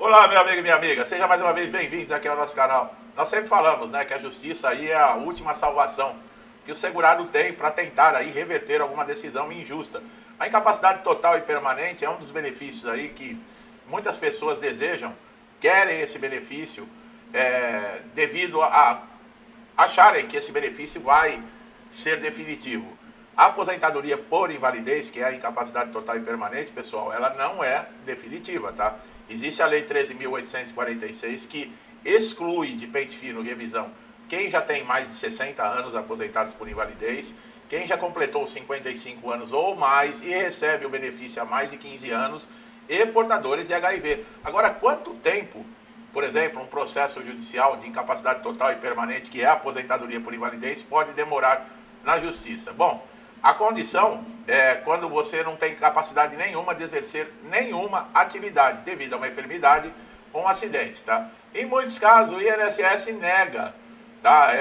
Olá, meu amigo e minha amiga, sejam mais uma vez bem-vindos aqui ao nosso canal. Nós sempre falamos, né, que a justiça aí é a última salvação que o segurado tem para tentar aí reverter alguma decisão injusta. A incapacidade total e permanente é um dos benefícios aí que muitas pessoas desejam, querem esse benefício devido a acharem que esse benefício vai ser definitivo. A aposentadoria por invalidez, que é a incapacidade total e permanente, pessoal, ela não é definitiva, tá? Existe a Lei 13.846 que exclui de pente fino revisão quem já tem mais de 60 anos aposentados por invalidez, quem já completou 55 anos ou mais e recebe o benefício há mais de 15 anos e portadores de HIV. Agora, quanto tempo, por exemplo, um processo judicial de incapacidade total e permanente, que é a aposentadoria por invalidez, pode demorar na justiça? Bom, a condição é quando você não tem capacidade nenhuma de exercer nenhuma atividade devido a uma enfermidade ou um acidente, tá? Em muitos casos, o INSS nega, tá,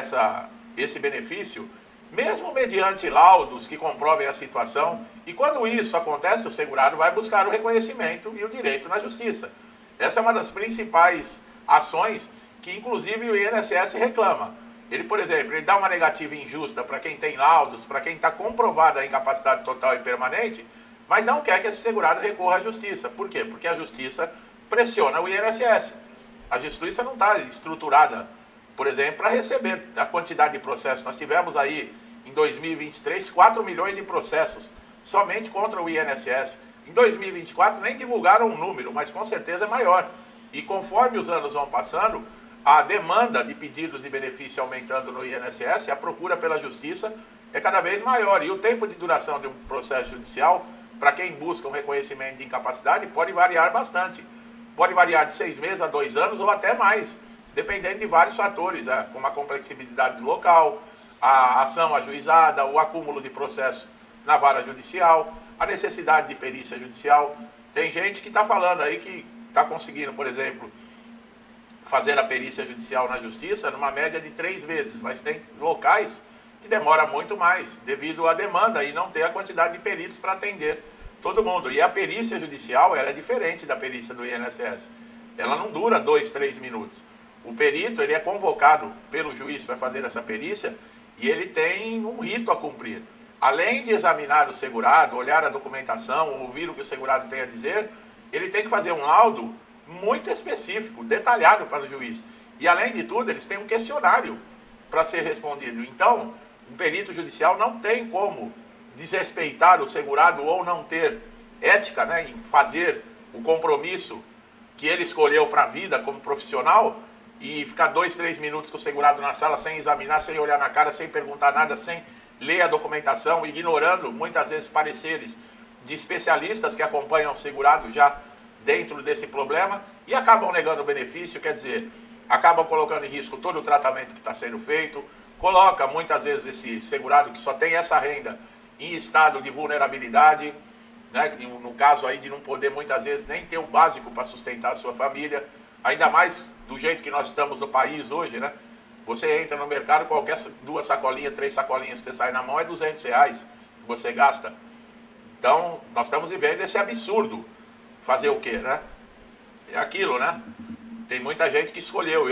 esse benefício, mesmo mediante laudos que comprovem a situação, e quando isso acontece, o segurado vai buscar o reconhecimento e o direito na justiça. Essa é uma das principais ações que, inclusive, o INSS reclama. Ele, por exemplo, ele dá uma negativa injusta para quem tem laudos, para quem está comprovada a incapacidade total e permanente, mas não quer que esse segurado recorra à justiça. Por quê? Porque a justiça pressiona o INSS. A justiça não está estruturada, por exemplo, para receber a quantidade de processos. Nós tivemos aí, em 2023, 4 milhões de processos somente contra o INSS. Em 2024, nem divulgaram um número, mas com certeza é maior. E conforme os anos vão passando, a demanda de pedidos de benefício aumentando no INSS, a procura pela justiça é cada vez maior. E o tempo de duração de um processo judicial, para quem busca um reconhecimento de incapacidade, pode variar bastante. Pode variar de 6 meses a 2 anos ou até mais, dependendo de vários fatores, como a complexidade do local, a ação ajuizada, o acúmulo de processos na vara judicial, a necessidade de perícia judicial. Tem gente que está falando aí que está conseguindo, por exemplo, fazer a perícia judicial na justiça numa média de 3 meses, mas tem locais que demora muito mais, devido à demanda e não ter a quantidade de peritos para atender todo mundo. E a perícia judicial, ela é diferente da perícia do INSS. Ela não dura 2, 3 minutos. O perito, ele é convocado pelo juiz para fazer essa perícia e ele tem um rito a cumprir. Além de examinar o segurado, olhar a documentação, ouvir o que o segurado tem a dizer, ele tem que fazer um laudo muito específico, detalhado para o juiz. E, além de tudo, eles têm um questionário para ser respondido. Então, um perito judicial não tem como desrespeitar o segurado ou não ter ética, né, em fazer o compromisso que ele escolheu para a vida como profissional e ficar 2, 3 minutos com o segurado na sala sem examinar, sem olhar na cara, sem perguntar nada, sem ler a documentação, ignorando muitas vezes pareceres de especialistas que acompanham o segurado já dentro desse problema e acabam negando o benefício, quer dizer, acabam colocando em risco todo o tratamento que está sendo feito, coloca muitas vezes esse segurado que só tem essa renda em estado de vulnerabilidade, né, no caso aí de não poder muitas vezes nem ter o básico para sustentar a sua família, ainda mais do jeito que nós estamos no país hoje, né? Você entra no mercado, qualquer 2 sacolinhas, 3 sacolinhas que você sai na mão é R$200 que você gasta. Então, nós estamos vivendo esse absurdo. Fazer o quê, né? É aquilo, né? Tem muita gente que escolheu.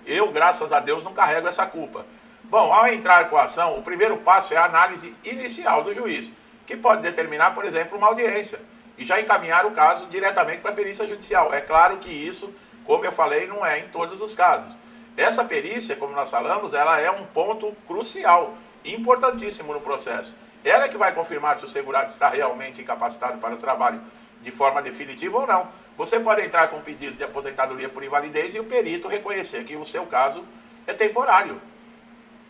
Eu, graças a Deus, não carrego essa culpa. Bom, ao entrar com a ação, o primeiro passo é a análise inicial do juiz, que pode determinar, por exemplo, uma audiência e já encaminhar o caso diretamente para a perícia judicial. É claro que isso, como eu falei, não é em todos os casos. Essa perícia, como nós falamos, ela é um ponto crucial, importantíssimo no processo. Ela é que vai confirmar se o segurado está realmente incapacitado para o trabalho de forma definitiva ou não. Você pode entrar com um pedido de aposentadoria por invalidez e o perito reconhecer que o seu caso é temporário.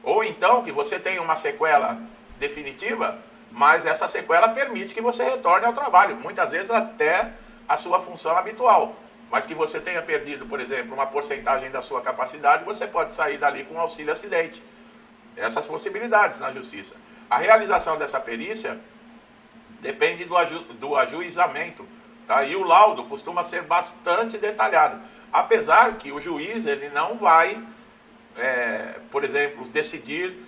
Ou então que você tem uma sequela definitiva, mas essa sequela permite que você retorne ao trabalho, muitas vezes até a sua função habitual. Mas que você tenha perdido, por exemplo, uma porcentagem da sua capacidade, você pode sair dali com auxílio acidente. Essas possibilidades na justiça. A realização dessa perícia depende do ajuizamento, tá? E o laudo costuma ser bastante detalhado, apesar que o juiz ele não vai, por exemplo, decidir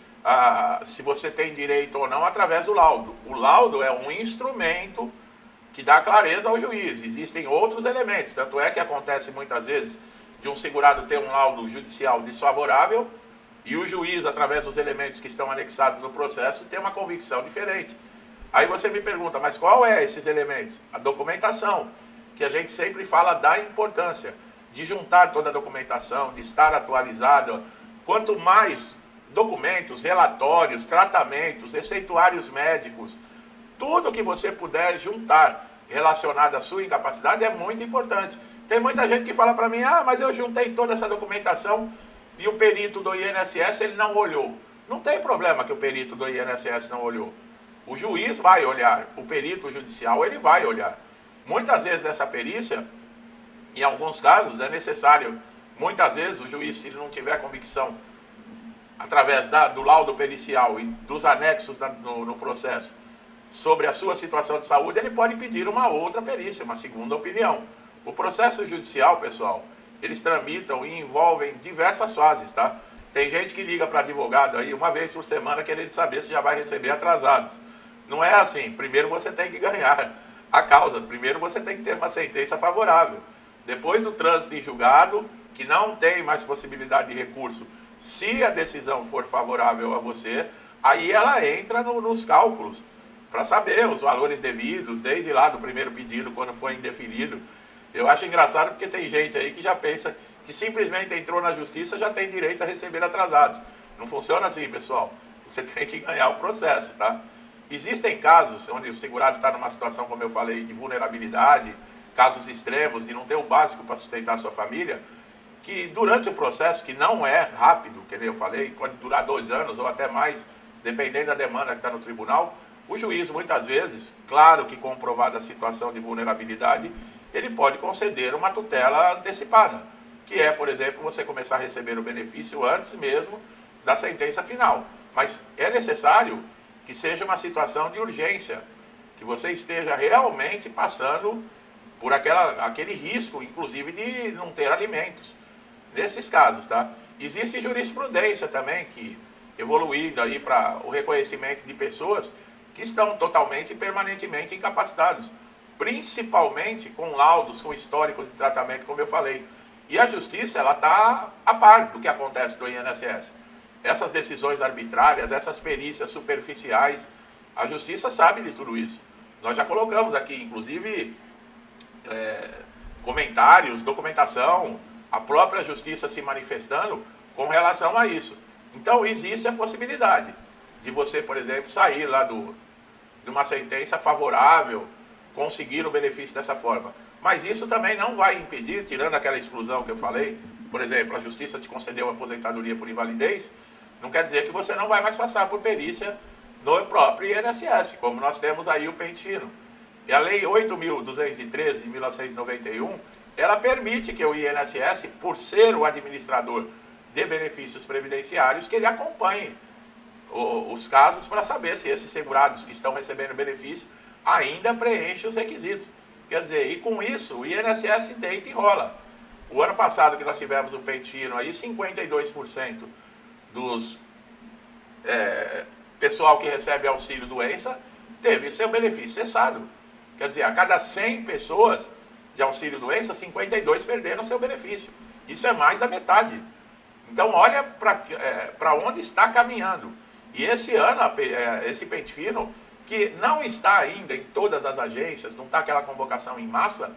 se você tem direito ou não através do laudo. O laudo é um instrumento que dá clareza ao juiz. Existem outros elementos, tanto é que acontece muitas vezes de um segurado ter um laudo judicial desfavorável e o juiz, através dos elementos que estão anexados no processo, ter uma convicção diferente. Aí você me pergunta, mas qual é esses elementos? A documentação, que a gente sempre fala da importância de juntar toda a documentação, de estar atualizada. Quanto mais documentos, relatórios, tratamentos, receituários médicos, tudo que você puder juntar relacionado à sua incapacidade é muito importante. Tem muita gente que fala para mim, mas eu juntei toda essa documentação e o perito do INSS ele não olhou. Não tem problema que o perito do INSS não olhou. O juiz vai olhar, o perito judicial ele vai olhar. Muitas vezes essa perícia, em alguns casos, é necessário, muitas vezes o juiz, se ele não tiver convicção, através do laudo pericial e dos anexos no processo, sobre a sua situação de saúde, ele pode pedir uma outra perícia, uma segunda opinião. O processo judicial, pessoal, eles tramitam e envolvem diversas fases, tá? Tem gente que liga para advogado aí uma vez por semana querendo saber se já vai receber atrasados. Não é assim. Primeiro você tem que ganhar a causa. Primeiro você tem que ter uma sentença favorável. Depois do trânsito em julgado, que não tem mais possibilidade de recurso, se a decisão for favorável a você, aí ela entra nos cálculos para saber os valores devidos, desde lá do primeiro pedido, quando foi indeferido. Eu acho engraçado porque tem gente aí que já pensa que simplesmente entrou na justiça já tem direito a receber atrasados. Não funciona assim, pessoal. Você tem que ganhar o processo, tá? Existem casos onde o segurado está numa situação, como eu falei, de vulnerabilidade, casos extremos, de não ter o básico para sustentar a sua família, que durante o processo, que não é rápido, que nem eu falei, pode durar 2 anos ou até mais, dependendo da demanda que está no tribunal, o juiz, muitas vezes, claro que comprovada a situação de vulnerabilidade, ele pode conceder uma tutela antecipada, que é, por exemplo, você começar a receber o benefício antes mesmo da sentença final. Mas é necessário que seja uma situação de urgência, que você esteja realmente passando por aquele risco, inclusive, de não ter alimentos. Nesses casos, tá? Existe jurisprudência também, que evoluindo aí para o reconhecimento de pessoas que estão totalmente e permanentemente incapacitados, principalmente com laudos, com históricos de tratamento, como eu falei. E a justiça, ela está a par do que acontece no INSS. Essas decisões arbitrárias, essas perícias superficiais, a justiça sabe de tudo isso. Nós já colocamos aqui, inclusive, comentários, documentação, a própria justiça se manifestando com relação a isso. Então, existe a possibilidade de você, por exemplo, sair lá de uma sentença favorável, conseguir o benefício dessa forma. Mas isso também não vai impedir, tirando aquela exclusão que eu falei, por exemplo, a justiça te concedeu a aposentadoria por invalidez, não quer dizer que você não vai mais passar por perícia no próprio INSS, como nós temos aí o pente fino. E a Lei 8.213, de 1991, ela permite que o INSS, por ser o administrador de benefícios previdenciários, que ele acompanhe os casos para saber se esses segurados que estão recebendo benefício ainda preenchem os requisitos. Quer dizer, e com isso o INSS deita e rola. O ano passado que nós tivemos o pente fino aí, 52% dos pessoal que recebe auxílio doença teve seu benefício cessado. Quer dizer, a cada 100 pessoas de auxílio doença, 52 perderam seu benefício. Isso é mais da metade. Então olha para onde está caminhando. E esse ano, esse pente fino, que não está ainda em todas as agências, não está aquela convocação em massa,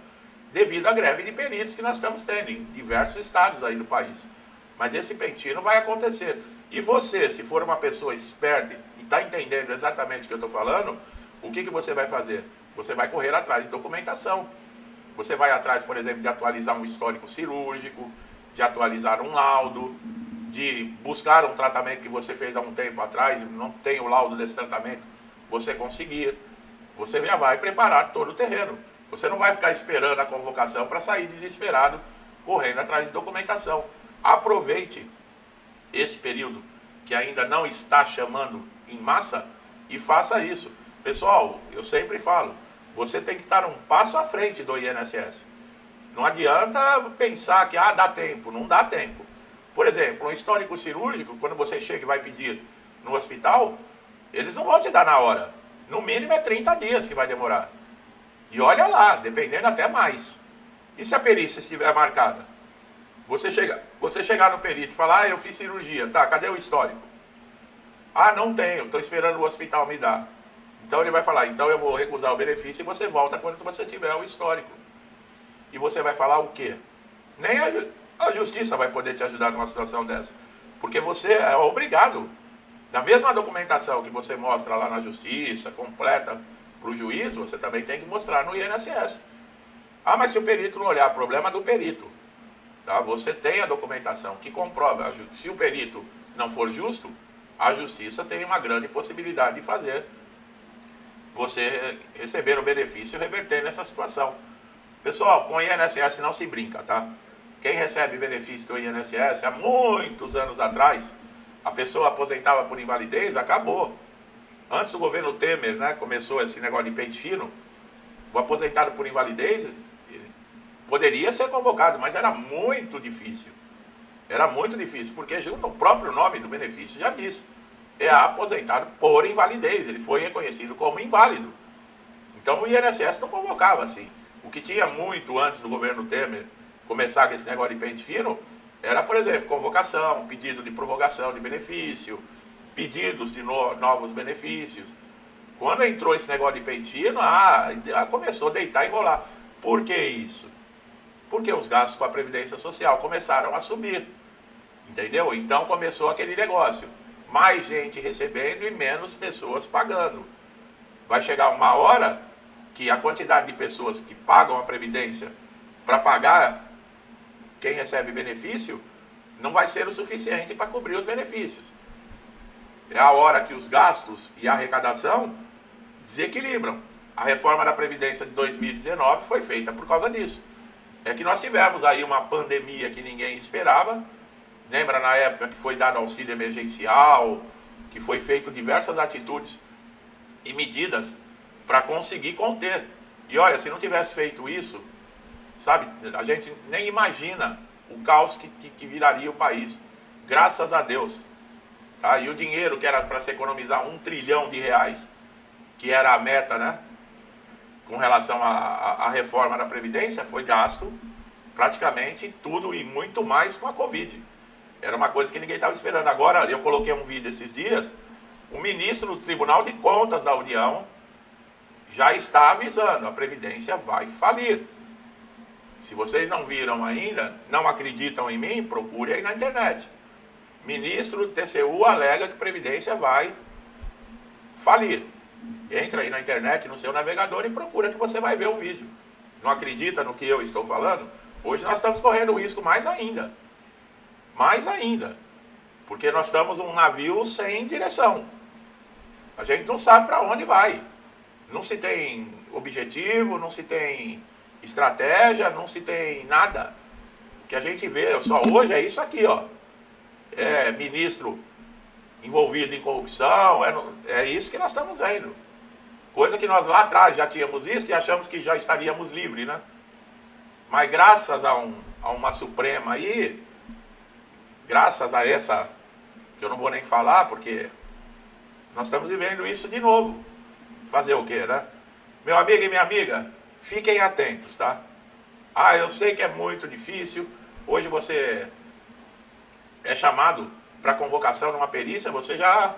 devido à greve de peritos que nós estamos tendo em diversos estados aí do país. Mas esse pente fino vai acontecer. E você, se for uma pessoa esperta e está entendendo exatamente o que eu estou falando, o que você vai fazer? Você vai correr atrás de documentação. Você vai atrás, por exemplo, de atualizar um histórico cirúrgico, de atualizar um laudo, de buscar um tratamento que você fez há um tempo atrás, não tem o laudo desse tratamento, você conseguir. Você já vai preparar todo o terreno. Você não vai ficar esperando a convocação para sair desesperado, correndo atrás de documentação. Aproveite esse período que ainda não está chamando em massa e faça isso. Pessoal, eu sempre falo, você tem que estar um passo à frente do INSS. Não adianta pensar que dá tempo, não dá tempo. Por exemplo, um histórico cirúrgico, quando você chega e vai pedir no hospital, eles não vão te dar na hora. No mínimo é 30 dias que vai demorar. E olha lá, dependendo até mais. E se a perícia estiver marcada? Você chegar no perito e falar, eu fiz cirurgia, tá, cadê o histórico? Ah, não tenho, estou esperando o hospital me dar. Então ele vai falar, então eu vou recusar o benefício e você volta quando você tiver o histórico. E você vai falar o quê? Nem a justiça vai poder te ajudar numa situação dessa. Porque você é obrigado, da mesma documentação que você mostra lá na justiça, completa para o juiz, você também tem que mostrar no INSS. Ah, mas se o perito não olhar, problema do perito. Tá? Você tem a documentação que comprova. Se o perito não for justo, a justiça tem uma grande possibilidade de fazer você receber o benefício e reverter nessa situação. Pessoal, com o INSS não se brinca, tá? Quem recebe benefício do INSS, há muitos anos atrás, a pessoa aposentava por invalidez, acabou. Antes do governo Temer, né, começou esse negócio de pente fino, o aposentado por invalidez poderia ser convocado, mas era muito difícil. Era muito difícil, porque o próprio nome do benefício já diz. É aposentado por invalidez, ele foi reconhecido como inválido. Então o INSS não convocava assim. O que tinha muito antes do governo Temer começar com esse negócio de pente fino, era, por exemplo, convocação, pedido de prorrogação de benefício, pedidos de novos benefícios. Quando entrou esse negócio de pente fino, começou a deitar e rolar. Por que isso? Porque os gastos com a Previdência Social começaram a subir. Entendeu? Então começou aquele negócio. Mais gente recebendo e menos pessoas pagando. Vai chegar uma hora que a quantidade de pessoas que pagam a Previdência para pagar quem recebe benefício não vai ser o suficiente para cobrir os benefícios. É a hora que os gastos e a arrecadação desequilibram. A reforma da Previdência de 2019 foi feita por causa disso. É que nós tivemos aí uma pandemia que ninguém esperava. Lembra na época que foi dado auxílio emergencial, que foi feito diversas atitudes e medidas para conseguir conter. E olha, se não tivesse feito isso, sabe, a gente nem imagina o caos que viraria o país. Graças a Deus. Tá? E o dinheiro que era para se economizar R$1 trilhão, que era a meta, né? Com relação à reforma da Previdência, foi gasto praticamente tudo e muito mais com a Covid. Era uma coisa que ninguém estava esperando. Agora, eu coloquei um vídeo esses dias, o ministro do Tribunal de Contas da União já está avisando, a Previdência vai falir. Se vocês não viram ainda, não acreditam em mim, procure aí na internet. Ministro do TCU alega que a Previdência vai falir. Entra aí na internet, no seu navegador e procura que você vai ver o vídeo. Não acredita no que eu estou falando? Hoje nós estamos correndo risco mais ainda. Mais ainda. Porque nós estamos um navio sem direção. A gente não sabe para onde vai. Não se tem objetivo, não se tem estratégia, não se tem nada. O que a gente vê só hoje é isso aqui, ó. É ministro envolvido em corrupção, é isso que nós estamos vendo. Coisa que nós lá atrás já tínhamos visto e achamos que já estaríamos livres, né? Mas graças a uma Suprema aí, graças a essa, que eu não vou nem falar, porque nós estamos vivendo isso de novo. Fazer o quê, né? Meu amigo e minha amiga, fiquem atentos, tá? Eu sei que é muito difícil. Hoje você é chamado para convocação numa perícia, você já,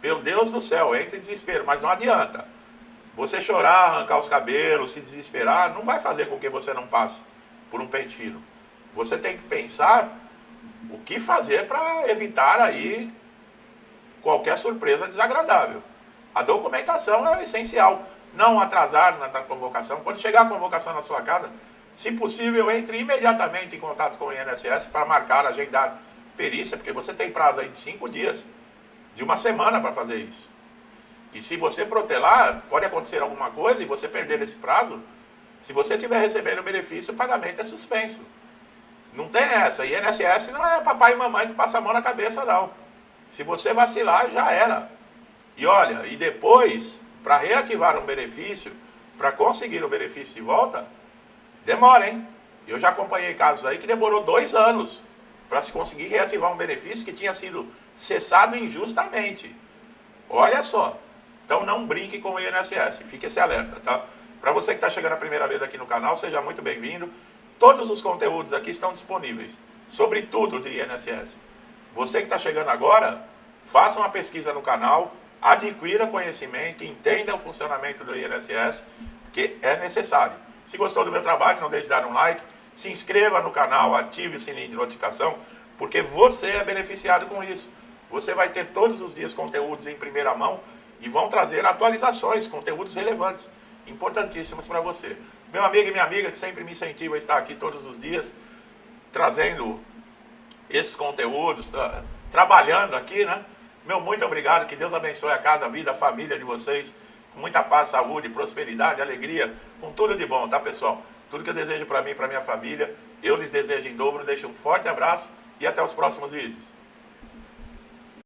meu Deus do céu, entra em desespero, mas não adianta. Você chorar, arrancar os cabelos, se desesperar, não vai fazer com que você não passe por um pente fino. Você tem que pensar o que fazer para evitar aí qualquer surpresa desagradável. A documentação é essencial. Não atrasar na convocação. Quando chegar a convocação na sua casa, se possível, entre imediatamente em contato com o INSS para marcar, agendar perícia, porque você tem prazo aí de 5 dias, de uma semana para fazer isso. E se você protelar, pode acontecer alguma coisa e você perder esse prazo. Se você estiver recebendo o benefício, o pagamento é suspenso. Não tem essa. INSS não é papai e mamãe que passa a mão na cabeça, não. Se você vacilar, já era. E olha, e depois, para reativar um benefício, para conseguir o benefício de volta, demora, hein? Eu já acompanhei casos aí que demorou 2 anos para se conseguir reativar um benefício que tinha sido cessado injustamente. Olha só. Então não brinque com o INSS, fique esse alerta, tá? Para você que está chegando a primeira vez aqui no canal, seja muito bem-vindo. Todos os conteúdos aqui estão disponíveis, sobretudo de INSS. Você que está chegando agora, faça uma pesquisa no canal, adquira conhecimento, entenda o funcionamento do INSS, que é necessário. Se gostou do meu trabalho, não deixe de dar um like, se inscreva no canal, ative o sininho de notificação, porque você é beneficiado com isso. Você vai ter todos os dias conteúdos em primeira mão e vão trazer atualizações, conteúdos relevantes, importantíssimos para você. Meu amigo e minha amiga que sempre me incentivam a estar aqui todos os dias, trazendo esses conteúdos, trabalhando aqui, né? Meu muito obrigado, que Deus abençoe a casa, a vida, a família de vocês, com muita paz, saúde, prosperidade, alegria, com tudo de bom, tá, pessoal? Tudo que eu desejo para mim e para minha família, eu lhes desejo em dobro. Deixo um forte abraço e até os próximos vídeos.